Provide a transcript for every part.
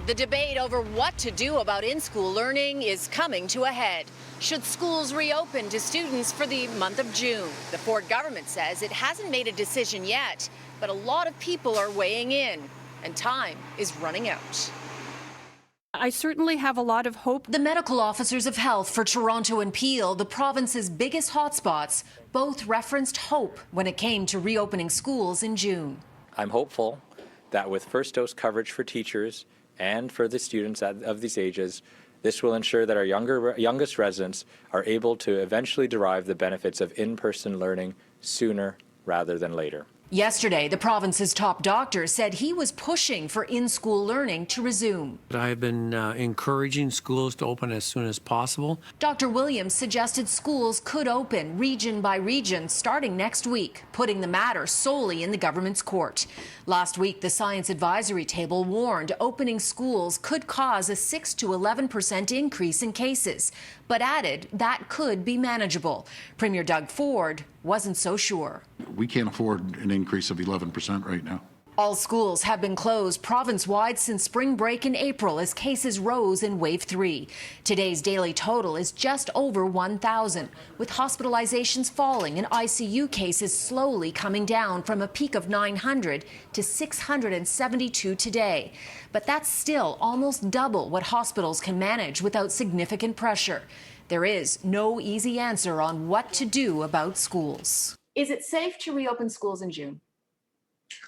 The debate over what to do about in-school learning is coming to a head. Should schools reopen to students for the month of June? The Ford government says it hasn't made a decision yet, but a lot of people are weighing in, and time is running out. I certainly have a lot of hope. The medical officers of health for Toronto and Peel, the province's biggest hotspots, both referenced hope when it came to reopening schools in June. I'm hopeful that with first dose coverage for teachers and for the students of these ages, this will ensure that our youngest residents are able to eventually derive the benefits of in-person learning sooner rather than later. Yesterday, the province's top doctor said he was pushing for in-school learning to resume. I've been encouraging schools to open as soon as possible. Dr. Williams suggested schools could open region by region starting next week, putting the matter solely in the government's court. Last week, the Science Advisory Table warned opening schools could cause a 6 to 11% increase in cases, but added that could be manageable. Premier Doug Ford wasn't so sure. We can't afford an increase of 11% right now. All schools have been closed province-wide since spring break in April as cases rose in Wave 3. Today's daily total is just over 1,000, with hospitalizations falling and ICU cases slowly coming down from a peak of 900 to 672 today. But that's still almost double what hospitals can manage without significant pressure. There is no easy answer on what to do about schools. Is it safe to reopen schools in June?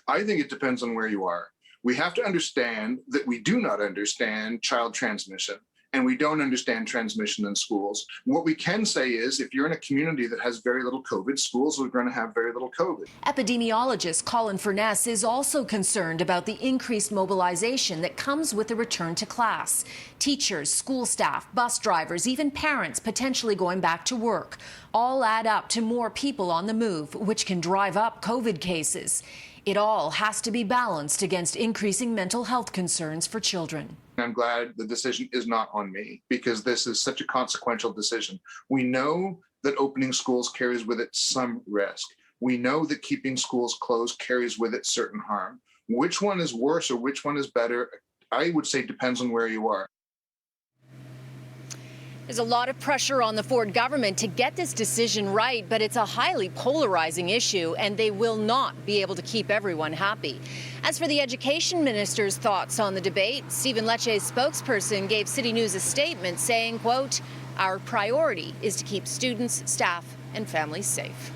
I think it depends on where you are. We have to understand that we do not understand child transmission, and we don't understand transmission in schools. What we can say is if you're in a community that has very little COVID, schools are going to have very little COVID. Epidemiologist Colin Furness is also concerned about the increased mobilization that comes with the return to class. Teachers, school staff, bus drivers, even parents potentially going back to work all add up to more people on the move, which can drive up COVID cases. It all has to be balanced against increasing mental health concerns for children. I'm glad the decision is not on me because this is such a consequential decision. We know that opening schools carries with it some risk. We know that keeping schools closed carries with it certain harm. Which one is worse or which one is better, I would say depends on where you are. There's a lot of pressure on the Ford government to get this decision right, but it's a highly polarizing issue, and they will not be able to keep everyone happy. As for the education minister's thoughts on the debate, Stephen Lecce's spokesperson gave CityNews a statement saying, quote, "Our priority is to keep students, staff, and families safe."